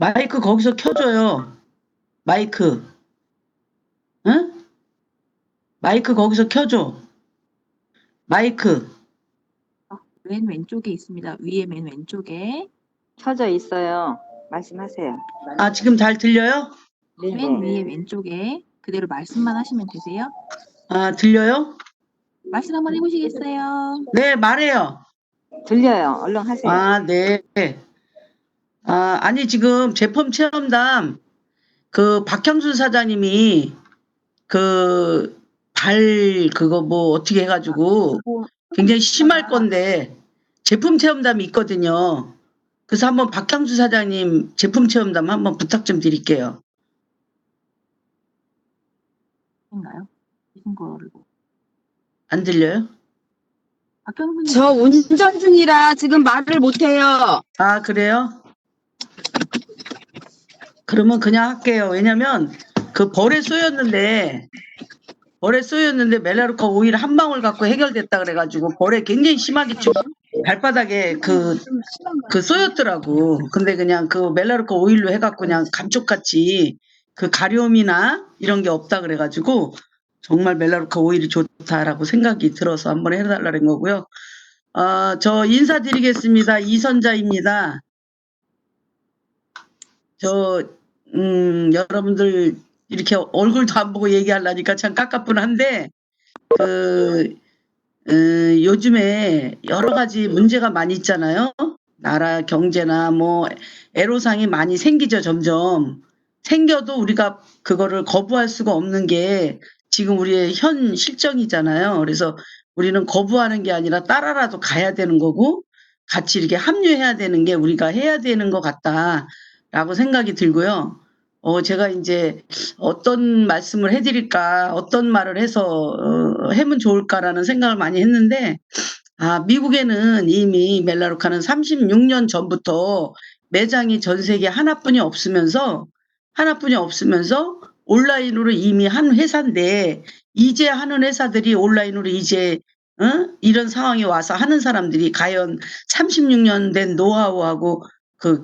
마이크 거기서 켜줘요. 마이크. 응? 마이크 거기서 켜줘. 마이크. 맨 왼쪽에 있습니다. 위에 맨 왼쪽에. 켜져 있어요. 말씀하세요. 아, 지금 잘 들려요? 맨 네네. 위에 왼쪽에 그대로 말씀만 하시면 되세요. 아, 들려요? 말씀 한번 해보시겠어요? 네, 말해요. 들려요. 얼른 하세요. 아, 네. 아, 아니, 지금 제품 체험담, 박형순 사장님이, 그거 뭐 어떻게 해가지고 굉장히 심할 건데, 제품 체험담이 있거든요. 그래서 한번 박형순 사장님 제품 체험담 한번 부탁 좀 드릴게요. 인가요? 무슨 거를? 안 들려요? 박경순 저 운전 중이라 지금 말을 못해요. 아, 그래요? 그러면 그냥 할게요. 왜냐면 벌에 쏘였는데 멜라루카 오일 한 방울 갖고 해결됐다 그래가지고 벌에 굉장히 심하게 발바닥에 쏘였더라고. 근데 그냥 멜라루카 오일로 해갖고 그냥 감쪽같이 가려움이나 이런 게 없다 그래가지고 정말 멜라루카 오일이 좋다라고 생각이 들어서 한번 해달라는 거고요. 저 인사드리겠습니다. 이선자입니다. 여러분들 이렇게 얼굴도 안 보고 얘기하려니까 참 깝깝분한데, 요즘에 여러 가지 문제가 많이 있잖아요. 나라 경제나 뭐 애로사항이 많이 생기죠. 점점 생겨도 우리가 그거를 거부할 수가 없는 게 지금 우리의 현 실정이잖아요. 그래서 우리는 거부하는 게 아니라 따라라도 가야 되는 거고 같이 이렇게 합류해야 되는 게 우리가 해야 되는 것 같다라고 생각이 들고요. 제가 이제 어떤 말씀을 해드릴까, 어떤 말을 해서 하면 좋을까라는 생각을 많이 했는데, 미국에는 이미 멜라루카는 36년 전부터 매장이 전 세계 하나뿐이 없으면서 온라인으로 이미 한 회사인데, 이제 하는 회사들이 온라인으로 이제 이런 상황이 와서 하는 사람들이 과연 36년 된 노하우하고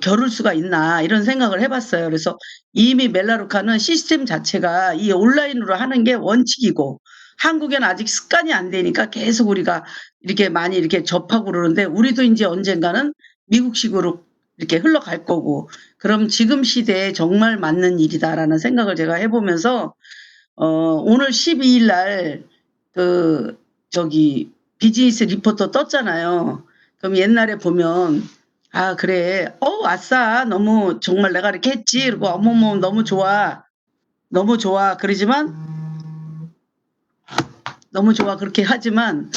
겨룰 수가 있나 이런 생각을 해봤어요. 그래서 이미 멜라루카는 시스템 자체가 이 온라인으로 하는 게 원칙이고, 한국에는 아직 습관이 안 되니까 계속 우리가 이렇게 많이 이렇게 접하고 그러는데, 우리도 이제 언젠가는 미국식으로 이렇게 흘러갈 거고, 그럼 지금 시대에 정말 맞는 일이다라는 생각을 제가 해보면서, 오늘 12일 날 비즈니스 리포터 떴잖아요. 그럼 옛날에 보면, 그래, 아싸, 너무 정말 내가 이렇게 했지, 그리고 어머머 너무 좋아 그러지만, 너무 좋아 그렇게 하지만,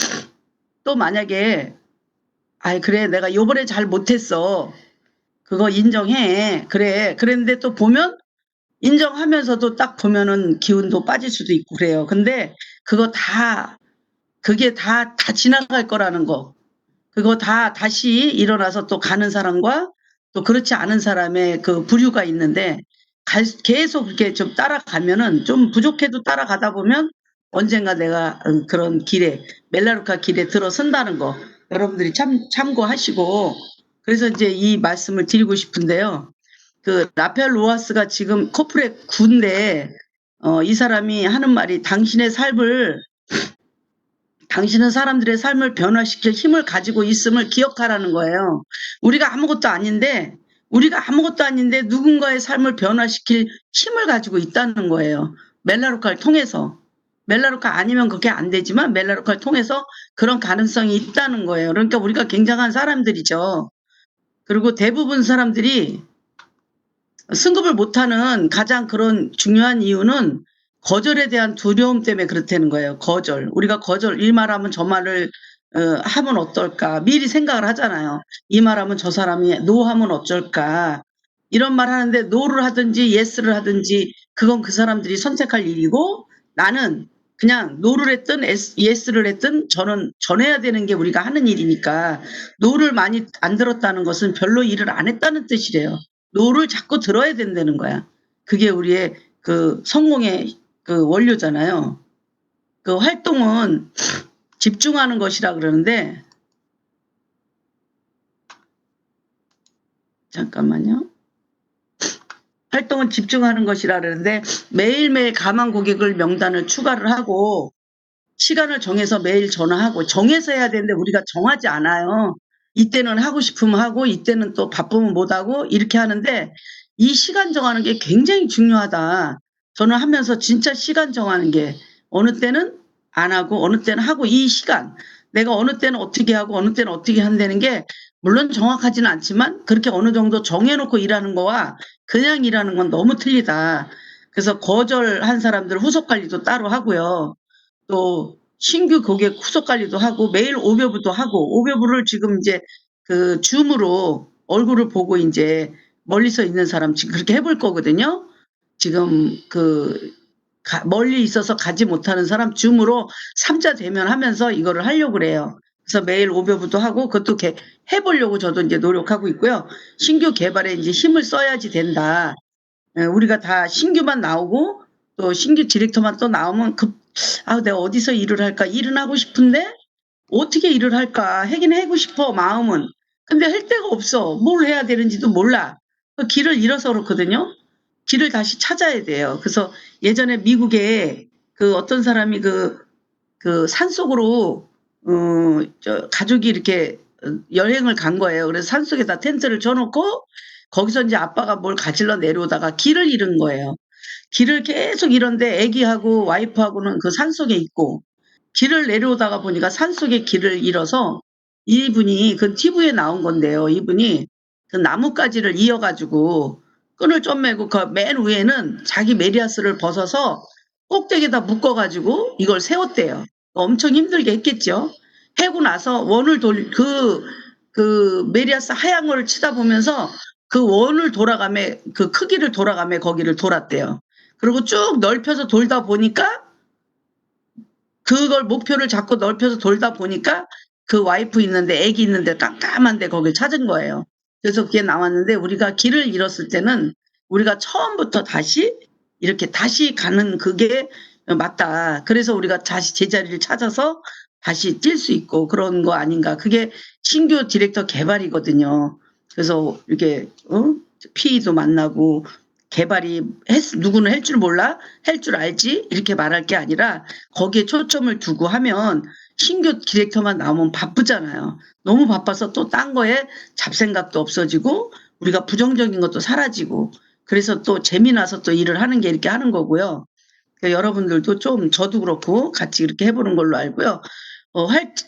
또 만약에 그래 내가 요번에 잘 못했어, 그거 인정해, 그래 그랬는데 또 보면 인정하면서도 딱 보면은 기운도 빠질 수도 있고 그래요. 근데 그게 다 지나갈 거라는 거, 그거 다 다시 일어나서 또 가는 사람과 또 그렇지 않은 사람의 부류가 있는데, 계속 이렇게 좀 따라가면은, 좀 부족해도 따라가다 보면 언젠가 내가 그런 길에, 멜라루카 길에 들어선다는 거 여러분들이 참고하시고, 그래서 이제 이 말씀을 드리고 싶은데요. 라펠 로하스가 지금 코프레 9인데, 이 사람이 하는 말이, 당신은 사람들의 삶을 변화시킬 힘을 가지고 있음을 기억하라는 거예요. 우리가 아무것도 아닌데 누군가의 삶을 변화시킬 힘을 가지고 있다는 거예요. 멜라루카를 통해서. 멜라루카 아니면 그게 안 되지만 멜라루카를 통해서 그런 가능성이 있다는 거예요. 그러니까 우리가 굉장한 사람들이죠. 그리고 대부분 사람들이 승급을 못하는 가장 그런 중요한 이유는 거절에 대한 두려움 때문에 그렇다는 거예요. 거절. 우리가 이 말하면 저 말을 하면 어떨까, 미리 생각을 하잖아요. 이 말하면 저 사람이 노하면 어쩔까, 이런 말 하는데 노를 하든지 예스를 하든지 그건 그 사람들이 선택할 일이고, 나는 그냥 노를 했든 예스를 했든 저는 전해야 되는 게 우리가 하는 일이니까, 노를 많이 안 들었다는 것은 별로 일을 안 했다는 뜻이래요. 노를 자꾸 들어야 된다는 거야. 그게 우리의 성공의 원료잖아요. 활동은 집중하는 것이라 그러는데, 잠깐만요. 활동은 집중하는 것이라 그러는데 매일매일 가망 고객을 명단을 추가를 하고 시간을 정해서 매일 전화하고 정해서 해야 되는데 우리가 정하지 않아요. 이때는 하고 싶으면 하고 이때는 또 바쁘면 못하고 이렇게 하는데 이 시간 정하는 게 굉장히 중요하다. 저는 하면서 진짜 시간 정하는 게 어느 때는 안 하고 어느 때는 하고 이 시간 내가 어느 때는 어떻게 하고 어느 때는 어떻게 한다는 게 물론 정확하지는 않지만 그렇게 어느 정도 정해놓고 일하는 거와 그냥 일하는 건 너무 틀리다. 그래서 거절한 사람들 후속 관리도 따로 하고요. 또 신규 고객 후속 관리도 하고 매일 오벼부도 하고 오벼부를 지금 이제 그 줌으로 얼굴을 보고 이제 멀리서 있는 사람 지금 그렇게 해볼 거거든요. 지금 멀리 있어서 가지 못하는 사람 줌으로 3자 대면하면서 이거를 하려고 그래요. 그래서 매일 오벼부도 하고 그것도 해보려고 저도 이제 노력하고 있고요. 신규 개발에 이제 힘을 써야지 된다. 우리가 다 신규만 나오고 또 신규 디렉터만 또 나오면 내가 어디서 일을 할까? 일은 하고 싶은데 어떻게 일을 할까? 하긴 하고 싶어 마음은. 근데 할 데가 없어. 뭘 해야 되는지도 몰라. 길을 잃어서 그렇거든요. 길을 다시 찾아야 돼요. 그래서 예전에 미국에 어떤 사람이 산속으로 가족이 이렇게 여행을 간 거예요. 그래서 산속에다 텐트를 쳐놓고 거기서 이제 아빠가 뭘 가지러 내려오다가 길을 잃은 거예요. 길을 계속 잃었는데 애기하고 와이프하고는 그 산속에 있고 길을 내려오다가 보니까 산속에 길을 잃어서 이분이 TV에 나온 건데요. 이분이 나뭇가지를 이어가지고 끈을 좀 매고 맨 위에는 자기 메리아스를 벗어서 꼭대기에다 묶어가지고 이걸 세웠대요. 엄청 힘들게 했겠죠. 해고 나서 원을 메리아스 하얀 거를 치다 보면서 그 원을 돌아가며 그 크기를 돌아가며 거기를 돌았대요. 그리고 쭉 넓혀서 돌다 보니까 그걸 목표를 잡고 넓혀서 돌다 보니까 그 와이프 있는데 애기 있는데 깜깜한데 거길 찾은 거예요. 그래서 그게 나왔는데 우리가 길을 잃었을 때는 우리가 처음부터 이렇게 다시 가는 그게 맞다. 그래서 우리가 다시 제자리를 찾아서 다시 뛸 수 있고 그런 거 아닌가. 그게 신규 디렉터 개발이거든요. 그래서 이렇게 PE도 만나고 개발이 누구는 할 줄 몰라? 할 줄 알지? 이렇게 말할 게 아니라 거기에 초점을 두고 하면 신규 디렉터만 나오면 바쁘잖아요. 너무 바빠서 또 딴 거에 잡생각도 없어지고 우리가 부정적인 것도 사라지고 그래서 또 재미나서 또 일을 하는 게 이렇게 하는 거고요. 그러니까 여러분들도 좀 저도 그렇고 같이 이렇게 해보는 걸로 알고요.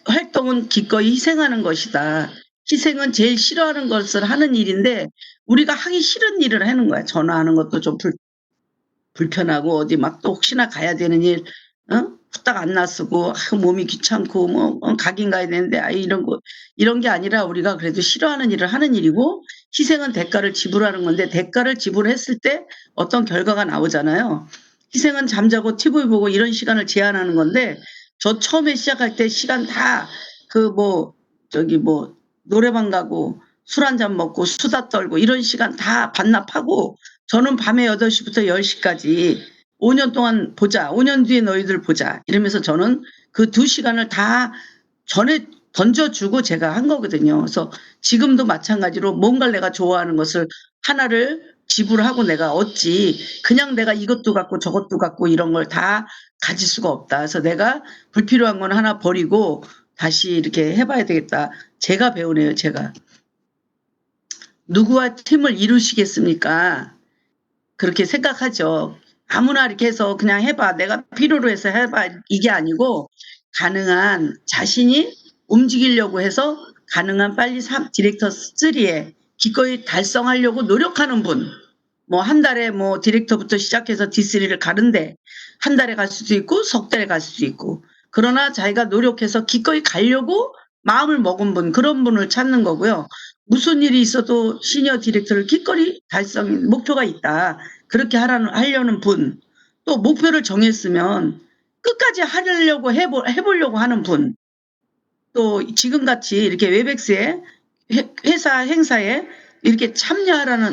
활동은 기꺼이 희생하는 것이다. 희생은 제일 싫어하는 것을 하는 일인데 우리가 하기 싫은 일을 하는 거야. 전화하는 것도 좀 불편하고 어디 막 또 혹시나 가야 되는 일 후딱 안 나쓰고 몸이 귀찮고 가긴 가야 되는데 이런 게 아니라 우리가 그래도 싫어하는 일을 하는 일이고 희생은 대가를 지불하는 건데 대가를 지불했을 때 어떤 결과가 나오잖아요. 희생은 잠자고 TV 보고 이런 시간을 제한하는 건데 저 처음에 시작할 때 시간 다 노래방 가고 술 한잔 먹고 수다 떨고 이런 시간 다 반납하고 저는 밤에 8시부터 10시까지 5년 동안 보자. 5년 뒤에 너희들 보자. 이러면서 저는 그 2시간을 다 전에 던져주고 제가 한 거거든요. 그래서 지금도 마찬가지로 뭔가를 내가 좋아하는 것을 하나를 지불하고 내가 얻지. 그냥 내가 이것도 갖고 저것도 갖고 이런 걸 다 가질 수가 없다. 그래서 내가 불필요한 건 하나 버리고 다시 이렇게 해봐야 되겠다. 제가 배우네요. 제가. 누구와 팀을 이루시겠습니까? 그렇게 생각하죠. 아무나 이렇게 해서 그냥 해봐. 내가 필요로 해서 해봐. 이게 아니고 가능한 자신이 움직이려고 해서 가능한 빨리 디렉터 3에 기꺼이 달성하려고 노력하는 분. 한 달에 디렉터부터 시작해서 D3를 가는데 한 달에 갈 수도 있고 석 달에 갈 수도 있고 그러나 자기가 노력해서 기꺼이 가려고 마음을 먹은 분 그런 분을 찾는 거고요. 무슨 일이 있어도 시니어 디렉터를 기꺼이 목표가 있다. 그렇게 하려는 분, 또 목표를 정했으면 끝까지 하려고 해보려고 하는 분, 또 지금같이 이렇게 웨백스에 회사 행사에 이렇게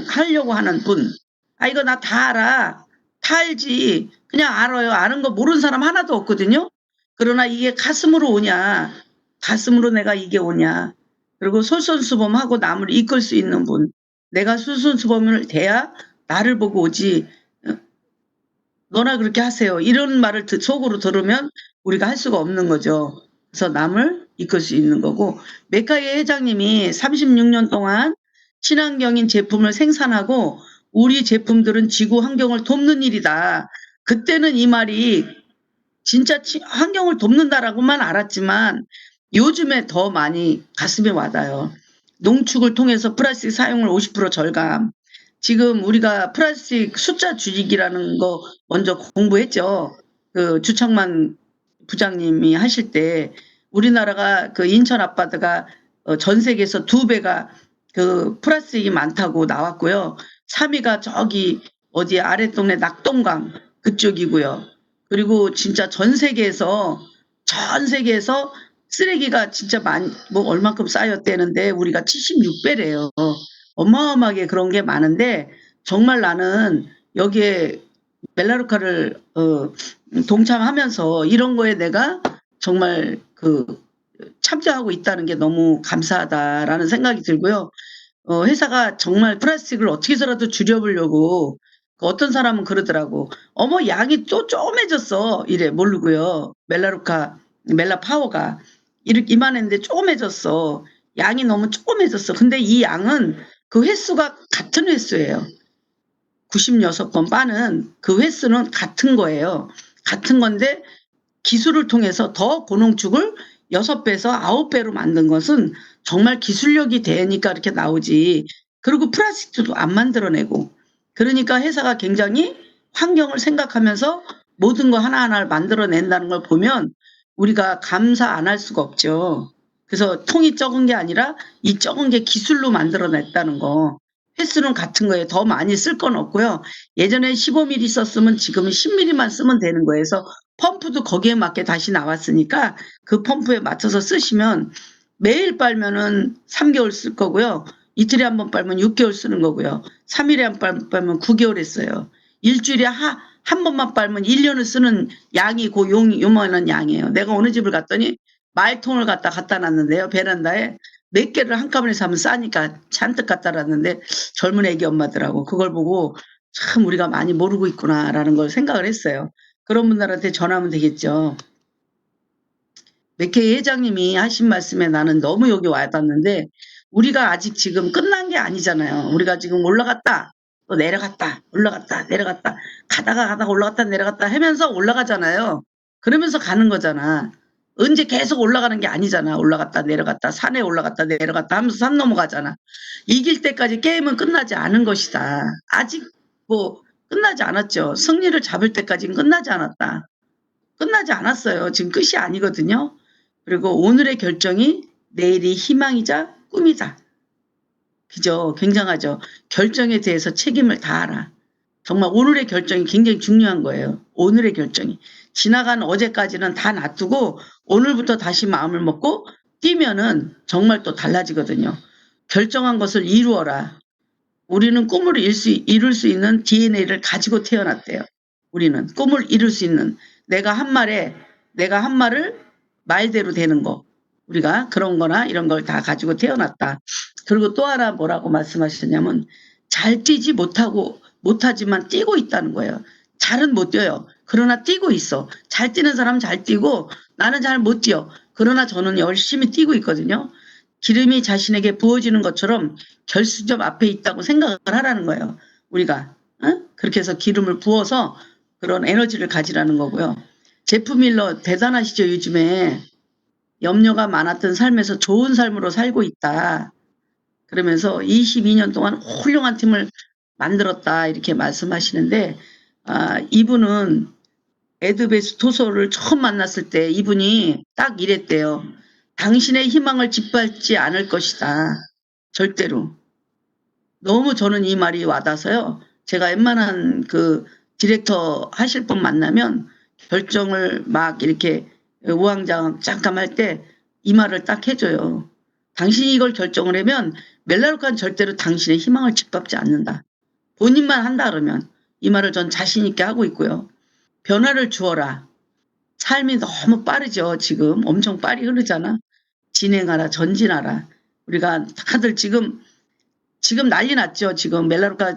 하려고 하는 분, 이거 나 다 알아. 다 알지. 그냥 알아요. 아는 거 모르는 사람 하나도 없거든요. 그러나 이게 가슴으로 오냐, 가슴으로 내가 이게 오냐, 그리고 솔선수범하고 남을 이끌 수 있는 분, 내가 솔선수범을 돼야 나를 보고 오지 너나 그렇게 하세요. 이런 말을 속으로 들으면 우리가 할 수가 없는 거죠. 그래서 남을 이끌 수 있는 거고 메카이 회장님이 36년 동안 친환경인 제품을 생산하고 우리 제품들은 지구 환경을 돕는 일이다. 그때는 이 말이 진짜 환경을 돕는다라고만 알았지만 요즘에 더 많이 가슴에 와닿아요. 농축을 통해서 플라스틱 사용을 50% 절감. 지금 우리가 플라스틱 숫자 줄이기라는 거 먼저 공부했죠. 그 주창만 부장님이 하실 때 우리나라가 그 인천 아파트가 전 세계에서 2배가 그 플라스틱이 많다고 나왔고요. 3위가 저기 어디 아랫동네 낙동강 그쪽이고요. 그리고 진짜 전 세계에서 쓰레기가 진짜 뭐 얼만큼 쌓였대는데 우리가 76배래요. 어마어마하게 그런 게 많은데 정말 나는 여기에 멜라루카를 동참하면서 이런 거에 내가 정말 참여하고 있다는 게 너무 감사하다라는 생각이 들고요. 회사가 정말 플라스틱을 어떻게 해서라도 줄여보려고 어떤 사람은 그러더라고. 어머 양이 또 쪼매졌어 이래 모르고요. 멜라 파워가 이렇게 이만했는데 쪼매졌어. 양이 너무 쪼매졌어. 근데 이 양은 그 횟수가 같은 횟수예요. 96번 빠는 그 횟수는 같은 거예요. 같은 건데 기술을 통해서 더 고농축을 6배에서 9배로 만든 것은 정말 기술력이 되니까 이렇게 나오지. 그리고 플라스틱도 안 만들어내고. 그러니까 회사가 굉장히 환경을 생각하면서 모든 거 하나하나를 만들어낸다는 걸 보면 우리가 감사 안 할 수가 없죠. 그래서 통이 적은 게 아니라 이 적은 게 기술로 만들어냈다는 거. 횟수는 같은 거예요. 더 많이 쓸 건 없고요. 예전에 15mm 썼으면 지금은 10mm만 쓰면 되는 거예요. 그래서 펌프도 거기에 맞게 다시 나왔으니까 그 펌프에 맞춰서 쓰시면 매일 빨면은 3개월 쓸 거고요. 이틀에 한 번 빨면 6개월 쓰는 거고요. 3일에 한 번 빨면 9개월 했어요. 일주일에 한 번만 빨면 1년을 쓰는 양이 요만한 양이에요. 내가 어느 집을 갔더니 말통을 갖다 놨는데요. 베란다에 몇 개를 한꺼번에 사면 싸니까 잔뜩 갖다 놨는데 젊은 애기 엄마더라고. 그걸 보고 참 우리가 많이 모르고 있구나라는 걸 생각을 했어요. 그런 분들한테 전하면 되겠죠. 맥케이 회장님이 하신 말씀에 나는 너무 여기 와닿는데 우리가 아직 지금 끝난 게 아니잖아요. 우리가 지금 올라갔다 또 내려갔다 올라갔다 내려갔다 가다가 올라갔다 내려갔다 하면서 올라가잖아요. 그러면서 가는 거잖아. 언제 계속 올라가는 게 아니잖아. 올라갔다 내려갔다 산에 올라갔다 내려갔다 하면서 산 넘어가잖아. 이길 때까지 게임은 끝나지 않은 것이다. 아직 뭐 끝나지 않았죠. 승리를 잡을 때까지는 끝나지 않았다. 끝나지 않았어요. 지금 끝이 아니거든요. 그리고 오늘의 결정이 내일이 희망이자 꿈이다. 그죠? 굉장하죠. 결정에 대해서 책임을 다하라. 정말 오늘의 결정이 굉장히 중요한 거예요. 오늘의 결정이. 지나간 어제까지는 다 놔두고 오늘부터 다시 마음을 먹고 뛰면은 정말 또 달라지거든요. 결정한 것을 이루어라. 우리는 꿈을 이룰 수 있는 DNA를 가지고 태어났대요. 우리는 꿈을 이룰 수 있는 내가 한 말을 말대로 되는 거. 우리가 그런 거나 이런 걸 다 가지고 태어났다. 그리고 또 하나 뭐라고 말씀하셨냐면 잘 뛰지 못하지만 뛰고 있다는 거예요. 잘은 못 뛰어요. 그러나 뛰고 있어. 잘 뛰는 사람은 잘 뛰고 나는 잘 못 뛰어. 그러나 저는 열심히 뛰고 있거든요. 기름이 자신에게 부어지는 것처럼 결승점 앞에 있다고 생각을 하라는 거예요. 우리가 그렇게 해서 기름을 부어서 그런 에너지를 가지라는 거고요. 제프 밀러 대단하시죠. 요즘에 염려가 많았던 삶에서 좋은 삶으로 살고 있다. 그러면서 22년 동안 훌륭한 팀을 만들었다 이렇게 말씀하시는데 이분은 에드베스 토소를 처음 만났을 때 이분이 딱 이랬대요. 당신의 희망을 짓밟지 않을 것이다. 절대로. 너무 저는 이 말이 와닿아서요. 제가 웬만한 그 디렉터 하실 분 만나면 결정을 막 이렇게 우왕좌왕 할 때 이 말을 딱 해줘요. 당신이 이걸 결정을 하면 멜라루카는 절대로 당신의 희망을 짓밟지 않는다. 본인만 한다 그러면 이 말을 전 자신 있게 하고 있고요. 변화를 주어라. 삶이 너무 빠르죠. 지금 엄청 빨리 흐르잖아. 진행하라, 전진하라. 우리가 다들 지금 난리 났죠. 지금 멜라루카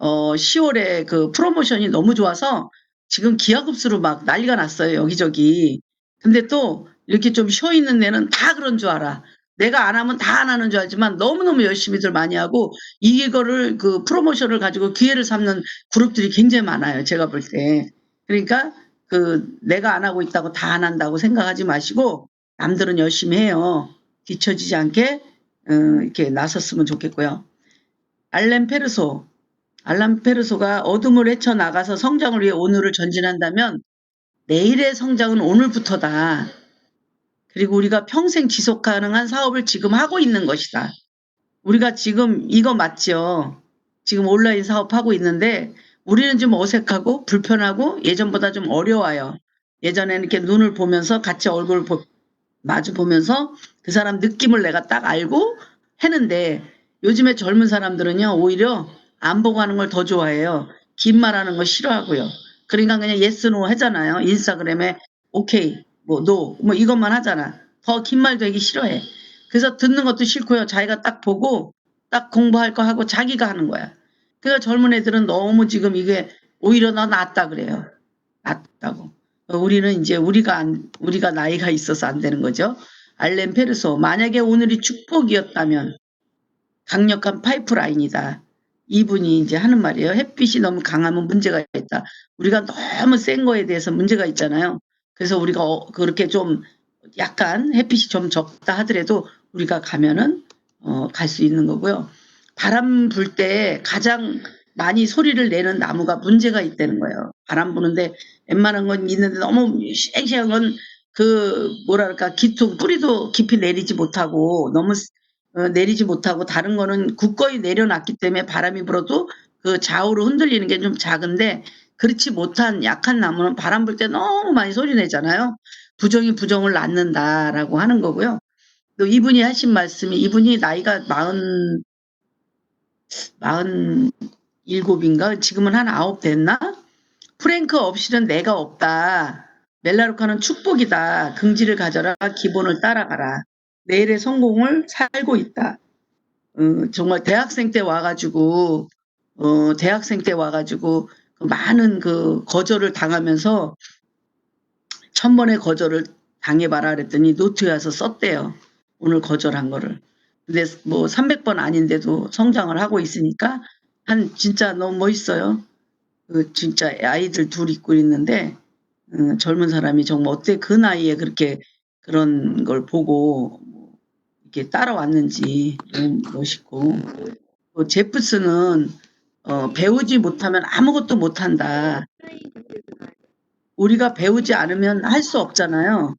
10월에 그 프로모션이 너무 좋아서 지금 기하급수로 막 난리가 났어요, 여기저기. 근데 또 이렇게 좀 쉬어 있는 데는 다 그런 줄 알아. 내가 안 하면 다 안 하는 줄 알지만 너무너무 열심히들 많이 하고 이거를 그 프로모션을 가지고 기회를 삼는 그룹들이 굉장히 많아요, 제가 볼 때. 그러니까 그 내가 안 하고 있다고 다 안 한다고 생각하지 마시고 남들은 열심히 해요. 뒤처지지 않게 이렇게 나섰으면 좋겠고요. 알렌 페르소. 알란 페르소가 어둠을 헤쳐나가서 성장을 위해 오늘을 전진한다면 내일의 성장은 오늘부터다. 그리고 우리가 평생 지속 가능한 사업을 지금 하고 있는 것이다. 우리가 지금 이거 맞죠? 지금 온라인 사업하고 있는데 우리는 좀 어색하고 불편하고 예전보다 좀 어려워요. 예전에는 이렇게 눈을 보면서 같이 얼굴 마주 보면서 그 사람 느낌을 내가 딱 알고 했는데 요즘에 젊은 사람들은요 오히려 안 보고 하는 걸 더 좋아해요. 긴 말하는 거 싫어하고요. 그러니까 그냥 예스 노 하잖아요. 인스타그램에 오케이 뭐 노 뭐 이것만 하잖아. 더 긴 말 되기 싫어해. 그래서 듣는 것도 싫고요. 자기가 딱 보고 딱 공부할 거 하고 자기가 하는 거야. 그러니까 젊은 애들은 너무 지금 이게 오히려 나 낫다 그래요. 낫다고. 우리는 이제 우리가 나이가 있어서 안 되는 거죠. 알렌 페르소. 만약에 오늘이 축복이었다면 강력한 파이프라인이다. 이분이 이제 하는 말이에요. 햇빛이 너무 강하면 문제가 있다. 우리가 너무 센 거에 대해서 문제가 있잖아요. 그래서 우리가 그렇게 좀 약간 햇빛이 좀 적다 하더라도 우리가 가면은 갈 수 있는 거고요. 바람 불 때 가장 많이 소리를 내는 나무가 문제가 있다는 거예요. 바람 부는데 웬만한 건 있는데 너무 쌩쌩한 건 그 뭐랄까 기퉁 뿌리도 깊이 내리지 못하고 너무 내리지 못하고 다른 거는 굳건히 내려놨기 때문에 바람이 불어도 그 좌우로 흔들리는 게 좀 작은데 그렇지 못한 약한 나무는 바람 불 때 너무 많이 소리 내잖아요. 부정이 부정을 낳는다라고 하는 거고요. 또 이분이 하신 말씀이 이분이 나이가 47인가 지금은 한 9 됐나? 프랭크 없이는 내가 없다. 멜라루카는 축복이다. 긍지를 가져라. 기본을 따라가라. 내일의 성공을 살고 있다. 정말 대학생 때 와가지고 그 많은 그 거절을 당하면서 1000번의 거절을 당해봐라 그랬더니 노트에 와서 썼대요. 오늘 거절한 거를. 근데 뭐 300번 아닌데도 성장을 하고 있으니까 진짜 너무 멋있어요. 그 진짜 아이들 둘 있고 있는데 젊은 사람이 정말 어떻게 그 나이에 그렇게 그런 걸 보고 이렇게 따라왔는지 너무 멋있고 또 제프스는 배우지 못하면 아무것도 못한다. 우리가 배우지 않으면 할 수 없잖아요.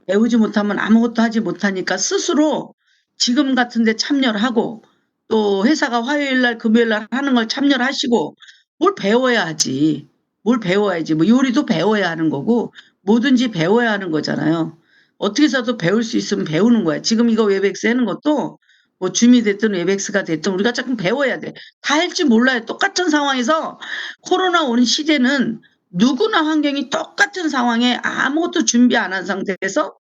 배우지 못하면 아무것도 하지 못하니까 스스로 지금 같은 데 참여를 하고 또 회사가 화요일 날 금요일 날 하는 걸 참여를 하시고 뭘 배워야 하지. 뭘 배워야지. 뭐 요리도 배워야 하는 거고 뭐든지 배워야 하는 거잖아요. 어떻게 해서도 배울 수 있으면 배우는 거야. 지금 이거 웹엑스 하는 것도 뭐 줌이 됐든 웹엑스가 됐든 우리가 조금 배워야 돼. 다 할 줄 몰라요. 똑같은 상황에서 코로나 온 시대는 누구나 환경이 똑같은 상황에 아무것도 준비 안 한 상태에서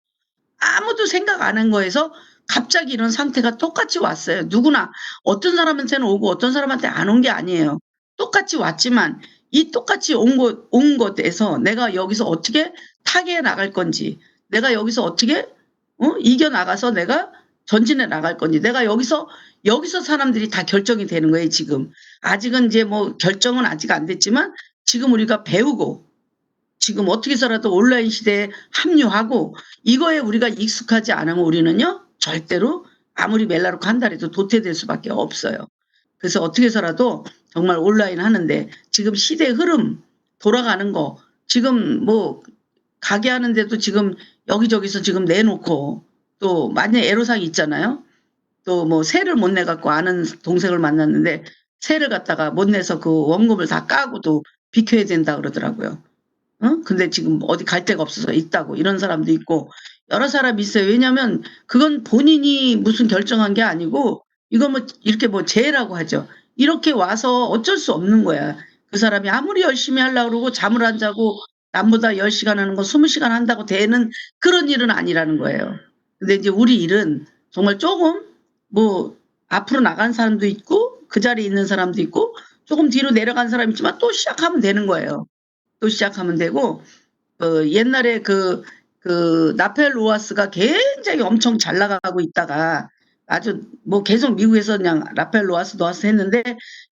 아무도 생각 안 한 거에서 갑자기 이런 상태가 똑같이 왔어요. 누구나 어떤 사람한테는 오고 어떤 사람한테 안 온 게 아니에요. 똑같이 왔지만 이 똑같이 온 것에서 내가 여기서 어떻게 타개해 나갈 건지 내가 여기서 어떻게 이겨나가서 내가 전진해 나갈 건지 내가 여기서 사람들이 다 결정이 되는 거예요. 지금 아직은 이제 뭐 결정은 아직 안 됐지만 지금 우리가 배우고 지금 어떻게 해서라도 온라인 시대에 합류하고 이거에 우리가 익숙하지 않으면 우리는요 절대로 아무리 멜라루카 한다 해도 도태될 수밖에 없어요. 그래서 어떻게 해서라도 정말 온라인 하는데 지금 시대 흐름 돌아가는 거 지금 뭐 가게 하는데도 지금 여기저기서 지금 내놓고 또 만약에 애로사항이 있잖아요. 또 뭐 세를 못 내갖고 아는 동생을 만났는데 세를 갖다가 못 내서 그 원금을 다 까고도 비켜야 된다 그러더라고요. 근데 지금 어디 갈 데가 없어서 있다고 이런 사람도 있고 여러 사람이 있어요. 왜냐면 그건 본인이 무슨 결정한 게 아니고 이거 뭐 이렇게 뭐 죄라고 하죠. 이렇게 와서 어쩔 수 없는 거야. 그 사람이 아무리 열심히 하려고 그러고 잠을 안 자고 남보다 10시간 하는 거 20시간 한다고 되는 그런 일은 아니라는 거예요. 근데 이제 우리 일은 정말 조금 뭐 앞으로 나간 사람도 있고 그 자리에 있는 사람도 있고 조금 뒤로 내려간 사람이 있지만 또 시작하면 되는 거예요. 또 시작하면 되고 옛날에 나펠 로하스가 굉장히 엄청 잘 나가고 있다가 아주 뭐 계속 미국에서 그냥 라펠 로하스 했는데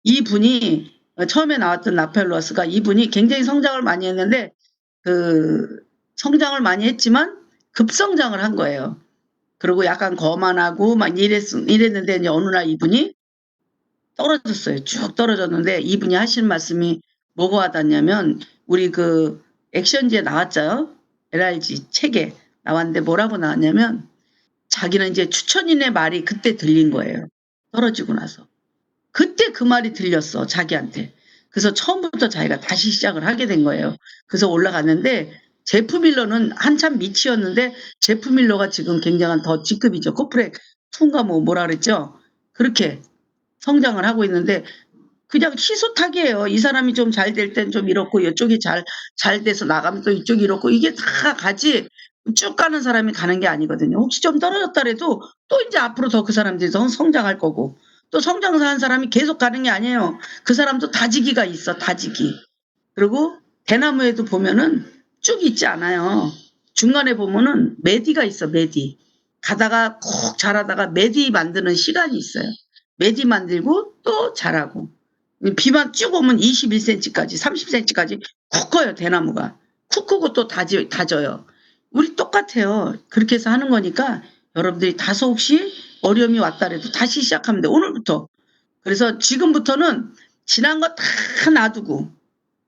이분이 처음에 나왔던 라펠 로하스가 이분이 굉장히 성장을 많이 했는데 성장을 많이 했지만 급성장을 한 거예요. 그리고 약간 거만하고 막 이랬는데 이제 어느 날 이분이 떨어졌어요. 쭉 떨어졌는데 이분이 하시는 말씀이 뭐가 와닿냐면 우리 액션지에 나왔죠. LRG 책에 나왔는데 뭐라고 나왔냐면 자기는 이제 추천인의 말이 그때 들린 거예요. 떨어지고 나서. 그때 그 말이 들렸어. 자기한테. 그래서 처음부터 자기가 다시 시작을 하게 된 거예요. 그래서 올라갔는데 제프 밀러는 한참 밑이었는데 제프 밀러가 지금 굉장한 더 G급이죠. 코프렉 2인가 뭐라 그랬죠. 그렇게 성장을 하고 있는데 그냥 희소탁이에요. 이 사람이 좀 잘 될 땐 좀 이렇고 이쪽이 잘 돼서 나가면 또 이쪽이 이렇고 이게 다 가지 쭉 가는 사람이 가는 게 아니거든요. 혹시 좀 떨어졌더라도 또 이제 앞으로 더 그 사람들이 더 성장할 거고 또 성장한 사람이 계속 가는 게 아니에요. 그 사람도 다지기가 있어. 다지기. 그리고 대나무에도 보면은 쭉 있지 않아요. 중간에 보면은 매디가 있어. 매디. 가다가 콕 자라다가 매디 만드는 시간이 있어요. 매디 만들고 또 자라고. 비만 쭉 오면 21cm까지 30cm까지 쿡 커요. 대나무가. 쿡 크고 또 다져요. 우리 똑같아요. 그렇게 해서 하는 거니까 여러분들이 다소 혹시 어려움이 왔다래도 다시 시작하면 돼. 오늘부터. 그래서 지금부터는 지난 거 다 놔두고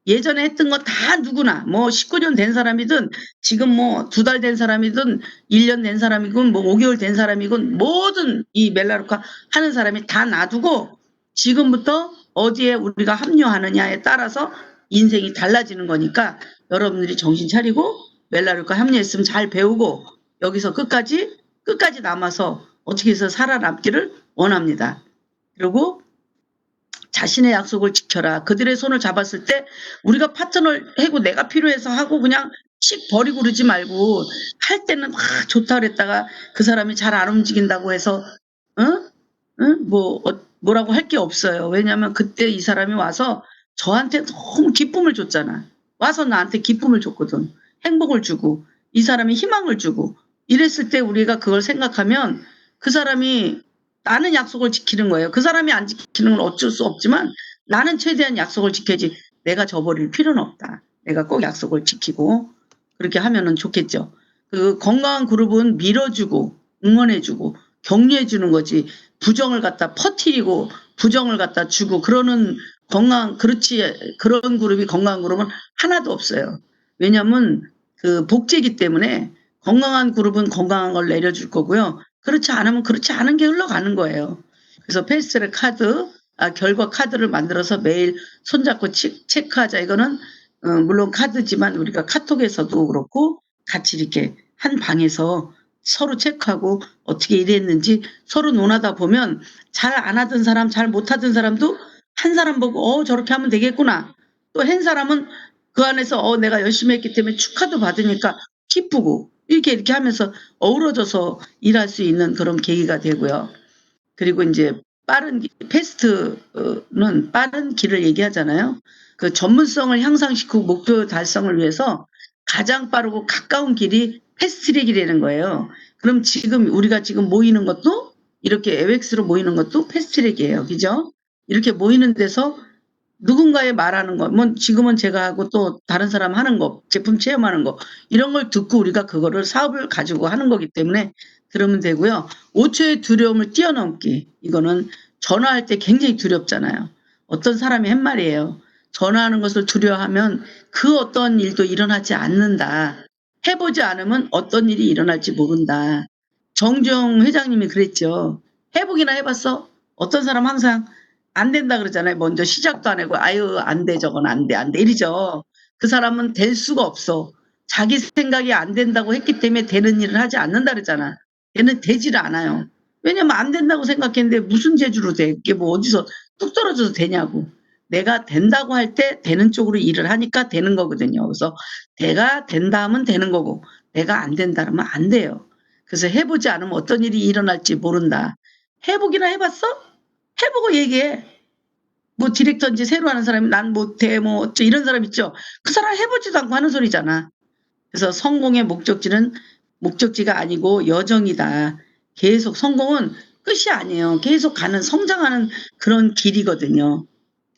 예전에 했던 거 다 누구나 뭐 19년 된 사람이든 지금 뭐 2달 된 사람이든 1년 된 사람이건 뭐 5개월 된 사람이건 모든 이 멜라루카 하는 사람이 다 놔두고 지금부터 어디에 우리가 합류하느냐에 따라서 인생이 달라지는 거니까 여러분들이 정신 차리고 멜라루카 합류했으면 잘 배우고 여기서 끝까지 남아서 어떻게 해서 살아남기를 원합니다. 그리고 자신의 약속을 지켜라. 그들의 손을 잡았을 때 우리가 파트너를 하고 내가 필요해서 하고 그냥 씩 버리고 그러지 말고 할 때는 막 좋다 그랬다가 그 사람이 잘 안 움직인다고 해서 뭐라고 할 게 없어요. 왜냐하면 그때 이 사람이 와서 저한테 너무 기쁨을 줬잖아. 와서 나한테 기쁨을 줬거든. 행복을 주고 이 사람이 희망을 주고 이랬을 때 우리가 그걸 생각하면 그 사람이 나는 약속을 지키는 거예요. 그 사람이 안 지키는 건 어쩔 수 없지만 나는 최대한 약속을 지켜야지 내가 저버릴 필요는 없다. 내가 꼭 약속을 지키고 그렇게 하면은 좋겠죠. 그 건강한 그룹은 밀어주고 응원해주고 격려해주는 거지 부정을 갖다 퍼뜨리고 부정을 갖다 주고 그러는 그런 그룹이 건강한 그룹은 하나도 없어요. 왜냐하면 그 복제이기 때문에 건강한 그룹은 건강한 걸 내려줄 거고요. 그렇지 않으면 그렇지 않은 게 흘러가는 거예요. 그래서 패스트트랙 카드, 결과 카드를 만들어서 매일 손잡고 체크하자. 이거는 물론 카드지만 우리가 카톡에서도 그렇고 같이 이렇게 한 방에서 서로 체크하고 어떻게 일했는지 서로 논하다 보면 잘 안 하던 사람, 잘 못하던 사람도 한 사람 보고 저렇게 하면 되겠구나. 또 한 사람은 그 안에서 내가 열심히 했기 때문에 축하도 받으니까 기쁘고 이렇게 하면서 어우러져서 일할 수 있는 그런 계기가 되고요. 그리고 이제 패스트는 빠른 길을 얘기하잖아요. 그 전문성을 향상시키고 목표 달성을 위해서 가장 빠르고 가까운 길이 패스트트랙이라는 거예요. 그럼 우리가 지금 모이는 것도 이렇게 에웩스로 모이는 것도 패스트트랙이에요. 그죠? 이렇게 모이는 데서 누군가의 말하는 거, 뭐 지금은 제가 하고 또 다른 사람 하는 거, 제품 체험하는 거 이런 걸 듣고 우리가 그거를 사업을 가지고 하는 거기 때문에 들으면 되고요. 5초의 두려움을 뛰어넘기. 이거는 전화할 때 굉장히 두렵잖아요. 어떤 사람이 한 말이에요. 전화하는 것을 두려워하면 그 어떤 일도 일어나지 않는다. 해보지 않으면 어떤 일이 일어날지 모른다. 정주영 회장님이 그랬죠. 해보기나 해봤어? 어떤 사람 항상 안 된다 그러잖아요. 먼저 시작도 안 하고 아유 안 돼 저건 안 돼 이러죠. 그 사람은 될 수가 없어. 자기 생각이 안 된다고 했기 때문에 되는 일을 하지 않는다 그러잖아. 되지를 않아요. 왜냐면 안 된다고 생각했는데 무슨 재주로 돼. 이게 뭐 어디서 뚝 떨어져서 되냐고. 내가 된다고 할 때 되는 쪽으로 일을 하니까 되는 거거든요. 그래서 내가 된다 하면 되는 거고 내가 안 된다 하면 안 돼요. 그래서 해보지 않으면 어떤 일이 일어날지 모른다. 해보기나 해봤어? 해보고 얘기해. 뭐 디렉터인지 새로 하는 사람이 난 못해 뭐 어째 이런 사람 있죠. 그 사람 해보지도 않고 하는 소리잖아. 그래서 성공의 목적지가 아니고 여정이다. 계속 성공은 끝이 아니에요. 계속 가는 성장하는 그런 길이거든요.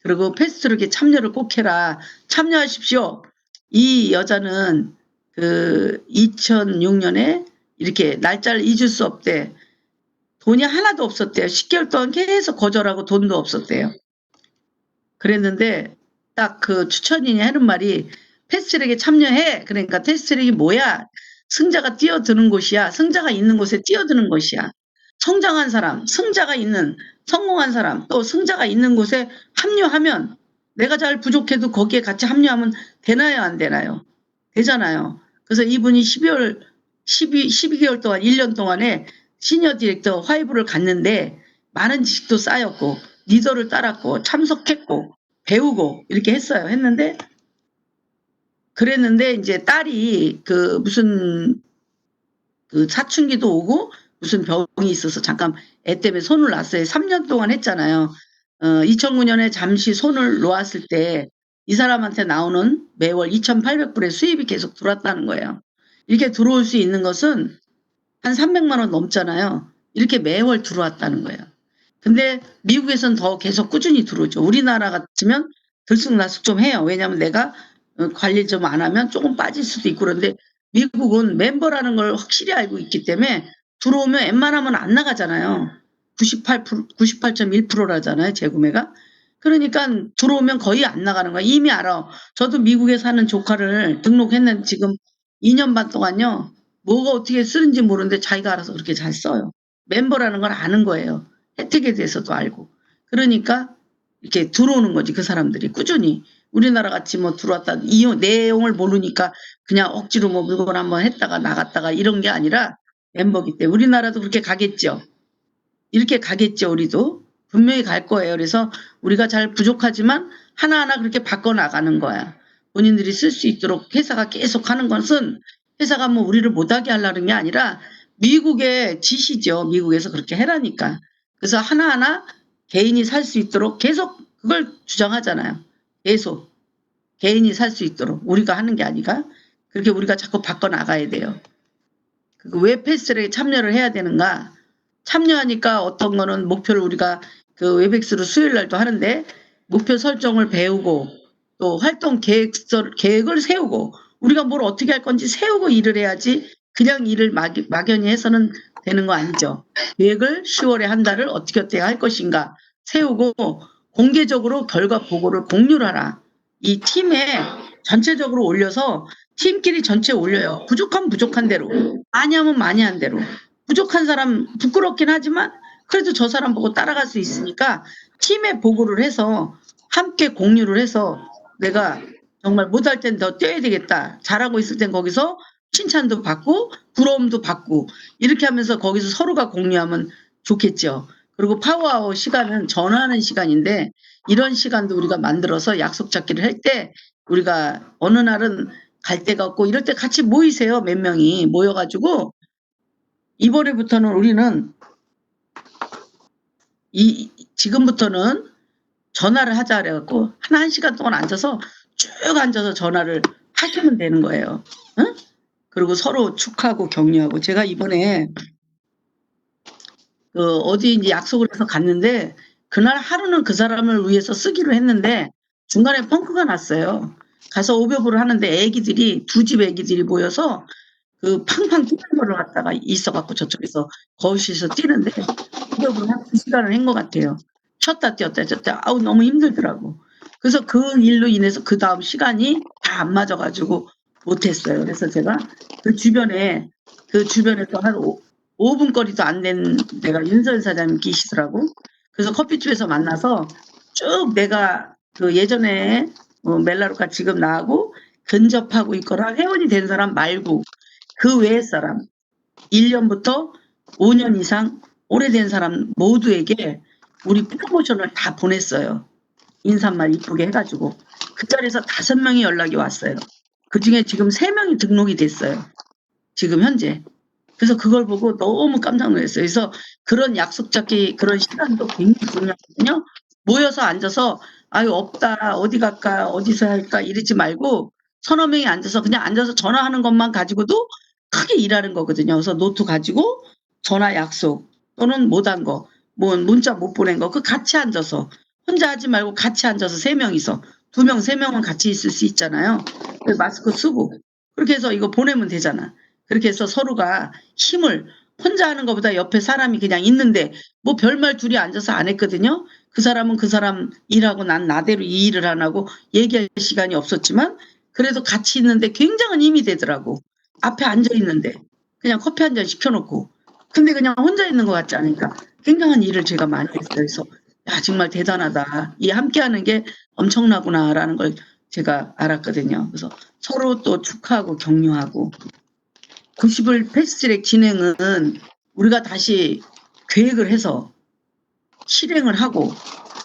그리고 패스트트랙에 참여를 꼭 해라. 참여하십시오. 이 여자는 그 2006년에 이렇게 날짜를 잊을 수 없대. 돈이 하나도 없었대요. 10개월 동안 계속 거절하고 돈도 없었대요. 그랬는데 딱 그 추천인이 하는 말이 패스트트랙에 참여해. 그러니까 패스트트랙이 뭐야? 승자가 뛰어드는 곳이야. 승자가 있는 곳에 뛰어드는 것이야. 성장한 사람, 승자가 있는 성공한 사람, 또 승자가 있는 곳에 합류하면 내가 잘 부족해도 거기에 같이 합류하면 되나요? 안 되나요? 되잖아요. 그래서 이분이 12개월 동안 1년 동안에 시니어 디렉터 화이브를 갔는데 많은 지식도 쌓였고 리더를 따랐고 참석했고 배우고 이렇게 했어요. 했는데 그랬는데 이제 딸이 그 무슨 그 사춘기도 오고 무슨 병이 있어서 잠깐 애 때문에 손을 놨어요. 3년 동안 했잖아요. 2009년에 잠시 손을 놓았을 때 이 사람한테 나오는 매월 2,800불의 수입이 계속 들어왔다는 거예요. 이렇게 들어올 수 있는 것은 한 300만 원 넘잖아요. 이렇게 매월 들어왔다는 거예요. 근데 미국에선 더 계속 꾸준히 들어오죠. 우리나라 같으면 들쑥날쑥 좀 해요. 왜냐하면 내가 관리 좀 안 하면 조금 빠질 수도 있고 그런데 미국은 멤버라는 걸 확실히 알고 있기 때문에 들어오면 웬만하면 안 나가잖아요. 98.1%라잖아요. 재구매가. 그러니까 들어오면 거의 안 나가는 거야. 이미 알아. 저도 미국에 사는 조카를 등록했는데 지금 2년 반 동안요. 뭐가 어떻게 쓰는지 모르는데 자기가 알아서 그렇게 잘 써요. 멤버라는 걸 아는 거예요. 혜택에 대해서도 알고. 그러니까 이렇게 들어오는 거지 그 사람들이 꾸준히. 우리나라 같이 뭐 들어왔다 내용을 모르니까 그냥 억지로 뭐 물건 한번 했다가 나갔다가 이런 게 아니라 멤버기 때문에 우리나라도 그렇게 가겠죠. 이렇게 가겠죠. 우리도 분명히 갈 거예요. 그래서 우리가 잘 부족하지만 하나하나 그렇게 바꿔나가는 거야. 본인들이 쓸 수 있도록 회사가 계속 하는 것은 회사가 뭐 우리를 못하게 하려는 게 아니라 미국의 지시죠. 미국에서 그렇게 해라니까. 그래서 하나하나 개인이 살 수 있도록 계속 그걸 주장하잖아요. 계속 개인이 살 수 있도록 우리가 하는 게 아니라 그렇게 우리가 자꾸 바꿔나가야 돼요. 왜 패스트트랙에 참여를 해야 되는가? 참여하니까 어떤 거는 목표를 우리가 그 웨백스로 수요일 날도 하는데 목표 설정을 배우고 또 활동 계획을 세우고 우리가 뭘 어떻게 할 건지 세우고 일을 해야지 그냥 일을 막연히 해서는 되는 거 아니죠. 계획을 10월에 한 달을 어떻게 할 것인가 세우고 공개적으로 결과 보고를 공유를 하라. 이 팀에 전체적으로 올려서 팀끼리 전체 올려요. 부족하면 부족한 대로, 많이 하면 많이 한 대로. 부족한 사람 부끄럽긴 하지만 그래도 저 사람 보고 따라갈 수 있으니까 팀에 보고를 해서 함께 공유를 해서 내가 정말 못할 땐 더 뛰어야 되겠다. 잘하고 있을 땐 거기서 칭찬도 받고 부러움도 받고 이렇게 하면서 거기서 서로가 공유하면 좋겠죠. 그리고 파워아워 시간은 전화하는 시간인데 이런 시간도 우리가 만들어서 약속 잡기를 할 때 우리가 어느 날은 갈 데가 없고 이럴 때 같이 모이세요. 몇 명이 모여가지고 이번에부터는 우리는 지금부터는 전화를 하자 그래갖고 한 시간 동안 앉아서 쭉 앉아서 전화를 하시면 되는 거예요. 응? 그리고 서로 축하하고 격려하고 제가 이번에 어디 이제 약속을 해서 갔는데 그날 하루는 그 사람을 위해서 쓰기로 했는데 중간에 펑크가 났어요. 가서 오벼불을 하는데 애기들이 두 집 애기들이 모여서 그 팡팡 뛰는 거를 갖다가 있어갖고 저쪽에서 거실에서 뛰는데 오벼불을 한 2시간을 한 것 같아요. 쉬었다 뛰었다 아우 너무 힘들더라고. 그래서 그 일로 인해서 그 다음 시간이 다 안 맞아가지고 못했어요. 그래서 제가 그 주변에서 한 5분 거리도 안 된 데가 윤선 사장님 계시더라고. 그래서 커피집에서 만나서 쭉 내가 그 예전에 멜라루카 지금 나하고 근접하고 있거나 회원이 된 사람 말고 그 외의 사람 1년부터 5년 이상 오래된 사람 모두에게 우리 프로모션을 다 보냈어요. 인사말 이쁘게 해가지고 그 자리에서 5명이 연락이 왔어요. 그중에 지금 3명이 등록이 됐어요. 지금 현재. 그래서 그걸 보고 너무 깜짝 놀랐어요. 그래서 그런 약속 잡기 그런 시간도 굉장히 중요하거든요. 모여서 앉아서 아유 없다 어디 갈까 어디서 할까 이러지 말고 서너 명이 앉아서 그냥 앉아서 전화하는 것만 가지고도 크게 일하는 거거든요. 그래서 노트 가지고 전화 약속 또는 못한 거, 뭐 문자 못 보낸 거 그 같이 앉아서 혼자 하지 말고 같이 앉아서 3명이서 2명, 3명은 같이 있을 수 있잖아요. 그 마스크 쓰고 그렇게 해서 이거 보내면 되잖아. 그렇게 해서 서로가 힘을 혼자 하는 것보다 옆에 사람이 그냥 있는데 뭐 별말 둘이 앉아서 안 했거든요. 그 사람은 그 사람 일하고 난 나대로 이 일을 안 하고 얘기할 시간이 없었지만 그래도 같이 있는데 굉장한 힘이 되더라고. 앞에 앉아 있는데 그냥 커피 한 잔 시켜 놓고. 근데 그냥 혼자 있는 것 같지 않으니까 굉장한 일을 제가 많이 했어요. 그래서 '야 정말 대단하다. 이 함께하는 게 엄청나구나.'라는 걸 제가 알았거든요. 그래서 서로 또 축하하고 격려하고 90일 패스트트랙 진행은 우리가 다시 계획을 해서 실행을 하고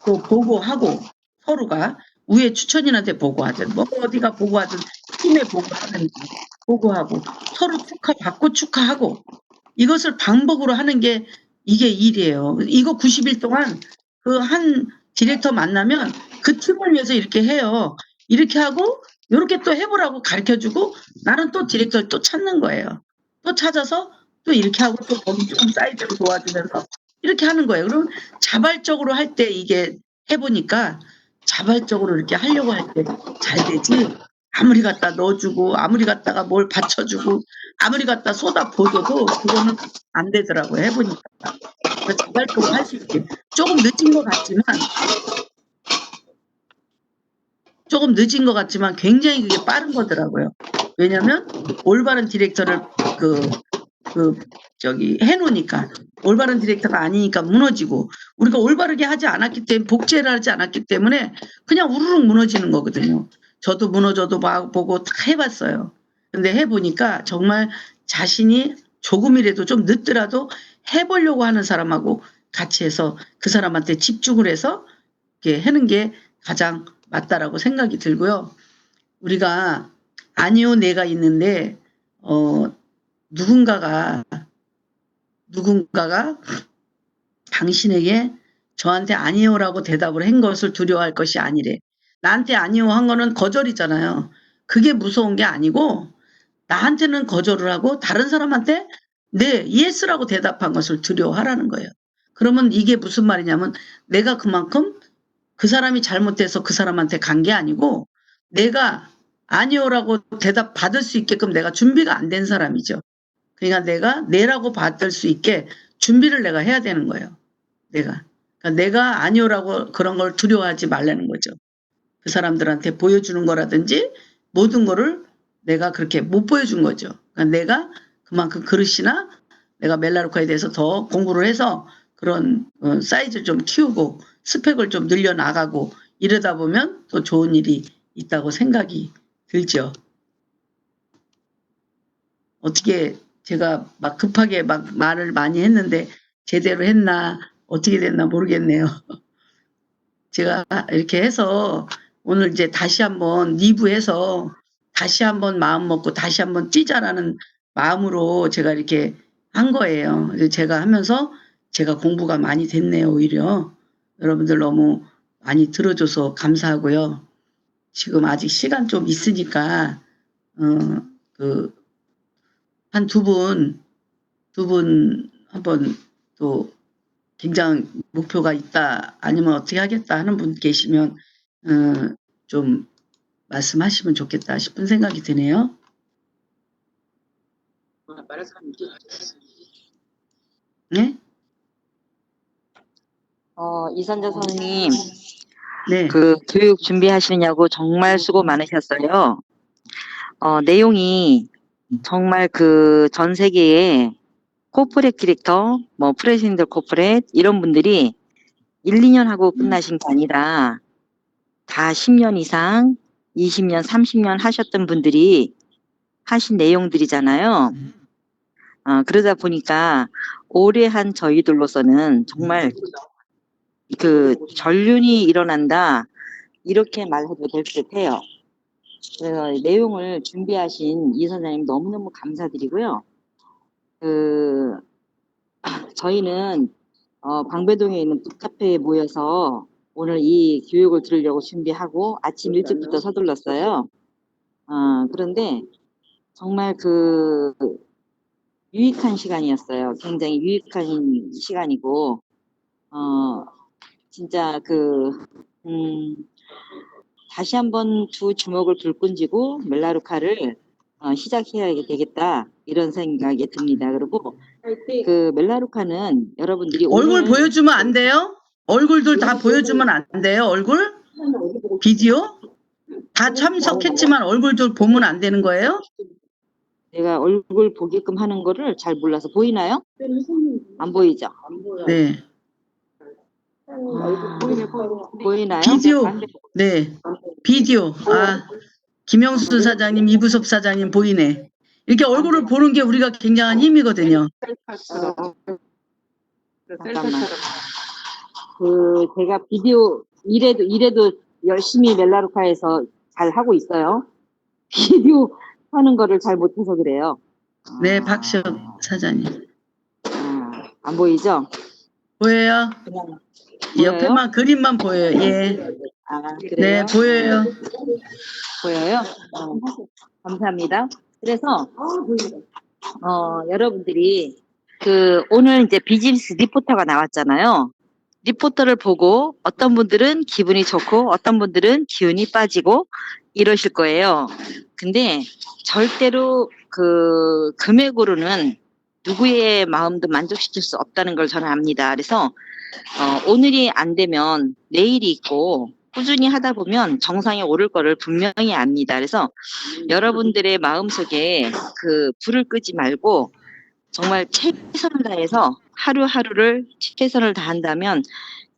또 보고하고 서로가 위에 추천인한테 보고하든 뭐 어디가 보고하든 팀에 보고하든 보고하고 서로 축하받고 축하하고 이것을 반복으로 하는 게 이게 일이에요. 이거 90일 동안 그 한 디렉터 만나면 그 팀을 위해서 이렇게 해요. 이렇게 하고 요렇게 또 해 보라고 가르쳐 주고 나는 또 디렉터를 또 찾는 거예요. 또 찾아서 또 이렇게 하고 또 거기 좀 사이드로 도와주면서 이렇게 하는 거예요. 그러면 자발적으로 할 때 이게 해 보니까 자발적으로 이렇게 하려고 할 때 잘 되지 아무리 갖다 넣어 주고 아무리 갖다가 뭘 받쳐 주고 아무리 갖다 쏟아 부어줘도 그거는 안 되더라고요 해 보니까. 그래서 자발적으로 할 수 있게 쪼금 늦은 것 같지만 굉장히 그게 빠른 거더라고요. 왜냐면 올바른 디렉터를 그 해 놓으니까. 올바른 디렉터가 아니니까 무너지고 우리가 올바르게 하지 않았기 때문에 복제를 하지 않았기 때문에 그냥 우르륵 무너지는 거거든요. 저도 무너져도 보고 다 해 봤어요. 근데 해 보니까 정말 자신이 조금이라도 좀 늦더라도 해 보려고 하는 사람하고 같이 해서 그 사람한테 집중을 해서 이렇게 하는 게 가장 맞다라고 생각이 들고요. 우리가 아니요, 내가 있는데 누군가가 당신에게 저한테 아니요라고 대답을 한 것을 두려워할 것이 아니래. 나한테 아니요 한 거는 거절이잖아요. 그게 무서운 게 아니고 나한테는 거절을 하고 다른 사람한테 네, 예스라고 대답한 것을 두려워하라는 거예요. 그러면 이게 무슨 말이냐면 내가 그만큼 그 사람이 잘못돼서 그 사람한테 간 게 아니고 내가 아니요라고 대답 받을 수 있게끔 내가 준비가 안 된 사람이죠. 그러니까 내가 네라고 받을 수 있게 준비를 내가 해야 되는 거예요. 내가. 그러니까 내가 아니요라고 그런 걸 두려워하지 말라는 거죠. 그 사람들한테 보여주는 거라든지 모든 거를 내가 그렇게 못 보여준 거죠. 그러니까 내가 그만큼 그릇이나 내가 멜라루카에 대해서 더 공부를 해서 그런 사이즈를 좀 키우고 스펙을 좀 늘려 나가고 이러다 보면 또 좋은 일이 있다고 생각이 들죠. 어떻게 제가 막 급하게 막 말을 많이 했는데 제대로 했나 어떻게 됐나 모르겠네요. 제가 이렇게 해서 오늘 이제 다시 한번 리뷰해서 다시 한번 마음 먹고 다시 한번 뛰자라는 마음으로 제가 이렇게 한 거예요. 그래서 제가 하면서 제가 공부가 많이 됐네요, 오히려. 여러분들 너무 많이 들어줘서 감사하고요. 지금 아직 시간 좀 있으니까 그 한 두 분 한번 또 굉장히 목표가 있다 아니면 어떻게 하겠다 하는 분 계시면 좀 말씀하시면 좋겠다 싶은 생각이 드네요. 네? 이선재 선생님, 네. 그 교육 준비하시느냐고 정말 수고 많으셨어요. 내용이 정말 그 전 세계에 코퍼레이트 디렉터, 뭐 프레시던트 코퍼레이트 이런 분들이 1, 2년 하고 끝나신 게 아니라 다 10년 이상, 20년, 30년 하셨던 분들이 하신 내용들이잖아요. 그러다 보니까 오래 한 저희들로서는 정말 그 전륜이 일어난다 이렇게 말해도 될 듯해요. 그래서 내용을 준비하신 이 선생님 너무너무 감사드리고요. 저희는 방배동에 있는 북카페에 모여서 오늘 이 교육을 들으려고 준비하고 아침 일찍부터 서둘렀어요. 그런데 정말 유익한 시간이었어요. 굉장히 유익한 시간이고, 진짜 다시 한번 두 주먹을 불끈 쥐고 멜라루카를 시작해야 되겠다. 이런 생각이 듭니다. 그리고 그 멜라루카는 여러분들이 얼굴 오늘 보여주면 안 돼요? 얼굴들 다 보여주면 안 돼요? 얼굴? 비디오? 다 참석했지만 얼굴들 보면 안 되는 거예요? 내가 얼굴 보게끔 하는 거를 잘 몰라서 보이나요? 안 보이죠? 네. 보이나요? 비디오. 네. 비디오. 김영수 사장님, 이구섭 사장님 보이네. 이렇게 얼굴을 보는 게 우리가 굉장한 힘이거든요. 잠깐만. 제가 비디오 이래도 열심히 멜라루카에서 잘 하고 있어요. 비디오 하는 거를 잘 못해서 그래요. 네, 박시혁 사장님. 안 보이죠? 보여요? 그냥 옆에만 그림만 보여요. 예. 그래요? 네, 보여요. 보여요? 감사합니다. 그래서 여러분들이 오늘 이제 비즈니스 리포터가 나왔잖아요. 리포터를 보고 어떤 분들은 기분이 좋고 어떤 분들은 기운이 빠지고 이러실 거예요. 근데 절대로 금액으로는 누구의 마음도 만족시킬 수 없다는 걸 저는 압니다. 그래서 오늘이 안 되면 내일이 있고 꾸준히 하다 보면 정상에 오를 거를 분명히 압니다. 그래서 여러분들의 마음속에 불을 끄지 말고 정말 최선을 다해서 하루하루를 최선을 다한다면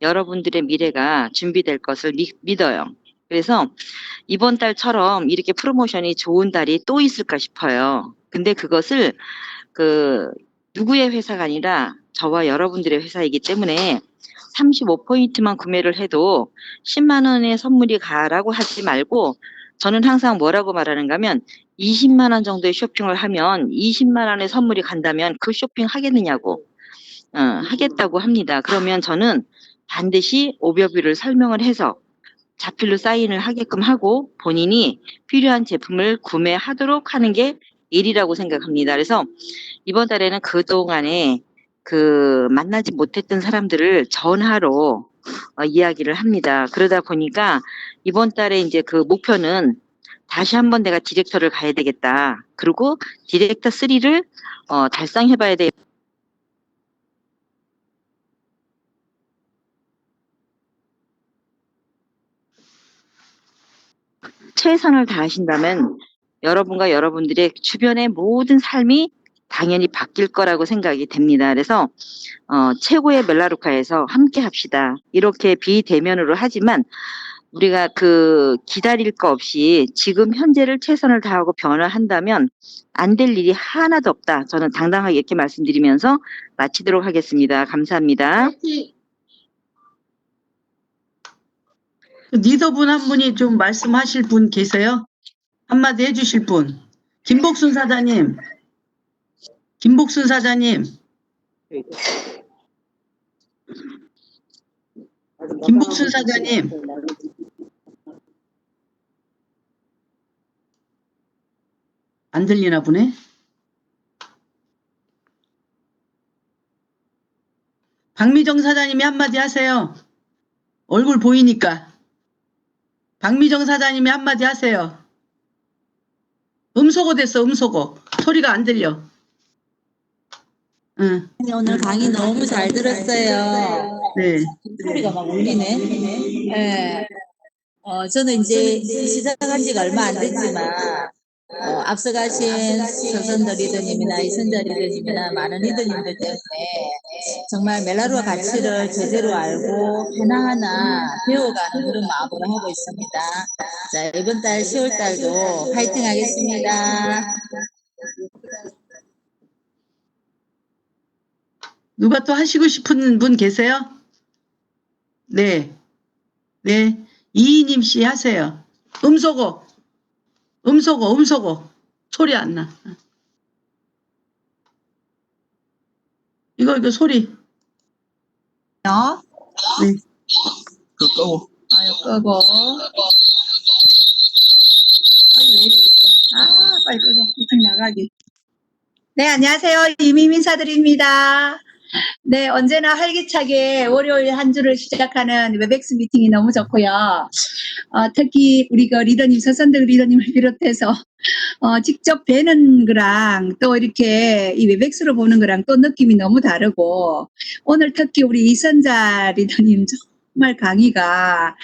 여러분들의 미래가 준비될 것을 믿어요. 그래서 이번 달처럼 이렇게 프로모션이 좋은 달이 또 있을까 싶어요. 근데 그것을 누구의 회사가 아니라 저와 여러분들의 회사이기 때문에 35포인트만 구매를 해도 10만 원의 선물이 가라고 하지 말고 저는 항상 뭐라고 말하는가 하면 20만 원 정도의 쇼핑을 하면 20만 원의 선물이 간다면 그 쇼핑 하겠느냐고 하겠다고 합니다. 그러면 저는 반드시 오버뷰를 설명을 해서 자필로 사인을 하게끔 하고 본인이 필요한 제품을 구매하도록 하는 게 일이라고 생각합니다. 그래서 이번 달에는 그동안에 만나지 못했던 사람들을 전화로 이야기를 합니다. 그러다 보니까 이번 달에 이제 목표는 다시 한번 내가 디렉터를 가야 되겠다. 그리고 디렉터 3를 달성해봐야 돼. 최선을 다하신다면 여러분과 여러분들의 주변의 모든 삶이 당연히 바뀔 거라고 생각이 됩니다. 그래서 최고의 멜라루카에서 함께 합시다. 이렇게 비대면으로 하지만 우리가 기다릴 거 없이 지금 현재를 최선을 다하고 변화한다면 안 될 일이 하나도 없다. 저는 당당하게 이렇게 말씀드리면서 마치도록 하겠습니다. 감사합니다. 리더분 한 분이 좀 말씀하실 분 계세요? 한마디 해주실 분. 김복순 사장님. 김복순 사장님. 김복순 사장님. 안 들리나 보네. 박미정 사장님이 한마디 하세요. 얼굴 보이니까. 박미정 사장님이 한마디 하세요. 음소거 됐어, 음소거. 소리가 안 들려. 응. 오늘 강의 너무 잘 들었어요. 네. 소리가 막 울리네. 예. 저는 이제 시작한 지가 얼마 안 됐지만, 앞서가신 서선더 리더님이나 이선자 리더님이나 많은 리더님들 때문에 정말 멜라루아 가치를 제대로 알고 하나하나 배워가는 그런 마음으로 하고 있습니다. 자, 이번 달 10월 달도 파이팅 하겠습니다. 누가 또 하시고 싶은 분 계세요? 네. 네. 이희님 씨 하세요. 음소거. 소리 안 나. 이거 소리. 네. 그거 끄고. 아유, 끄고. 아유, 왜 이래. 아, 빨리 끄죠. 미팅 나가기. 네, 안녕하세요. 이민 인사드립니다. 네, 언제나 활기차게 월요일 한 주를 시작하는 웹엑스 미팅이 너무 좋고요. 특히 우리 그 리더님, 서선덕 리더님을 비롯해서 직접 뵈는 거랑 또 이렇게 이 웹엑스로 보는 거랑 또 느낌이 너무 다르고, 오늘 특히 우리 이선자 리더님 정말 강의가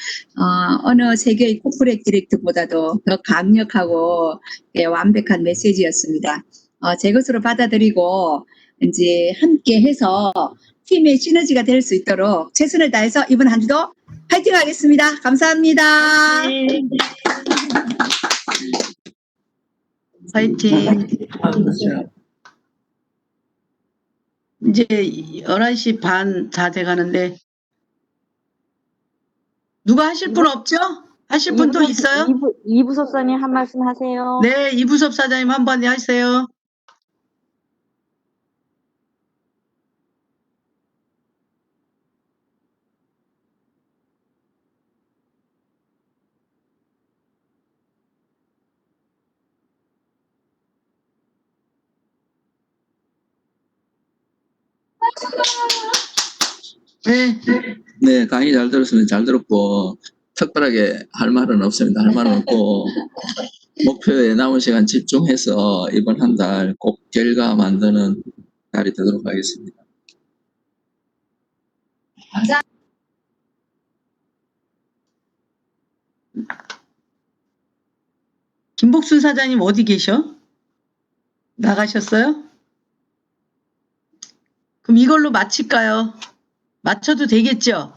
어느 세계의 코퍼레이트 디렉터보다도 더 강력하고 완벽한 메시지였습니다. 제 것으로 받아들이고 이제 함께 해서 팀의 시너지가 될 수 있도록 최선을 다해서 이번 한 주도 파이팅 하겠습니다. 감사합니다. 파이팅. 이제 11시 반 다 돼가는데 누가 하실 분 없죠? 하실 분 또 있어요? 이부섭사님 한 말씀 하세요. 네, 이부섭 사장님 한번 하세요. 네, 네, 강의 잘 들었으면 잘 들었고, 특별하게 할 말은 없습니다. 할 말은 없고, 목표에 남은 시간 집중해서 이번 한 달 꼭 결과 만드는 날이 되도록 하겠습니다. 김복순 사장님 어디 계셔? 나가셨어요? 그럼 이걸로 마칠까요? 맞춰도 되겠죠?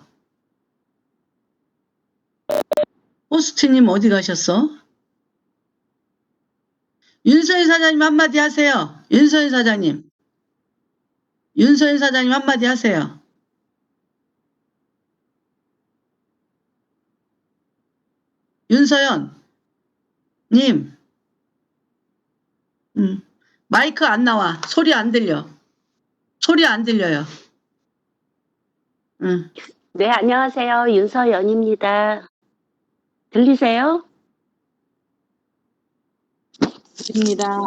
호스트님 어디 가셨어? 윤서희 사장님 한마디 하세요. 윤서희 사장님. 윤서희 사장님 한마디 하세요. 윤서연 님. 마이크 안 나와. 소리 안 들려. 소리 안 들려요. 네, 안녕하세요. 윤서연입니다. 들리세요? 입니다.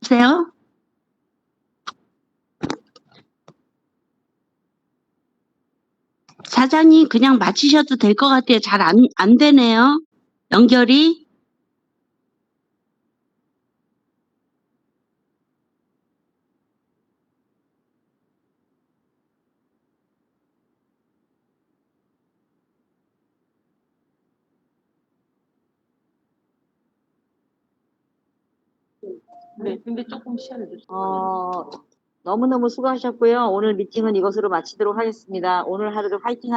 세요? 사장님 그냥 마치셔도 될 것 같아요. 잘 안 되네요. 연결이. 네, 근데 조금 시간을 주세요. 너무너무 수고하셨고요. 오늘 미팅은 이것으로 마치도록 하겠습니다. 오늘 하루도 화이팅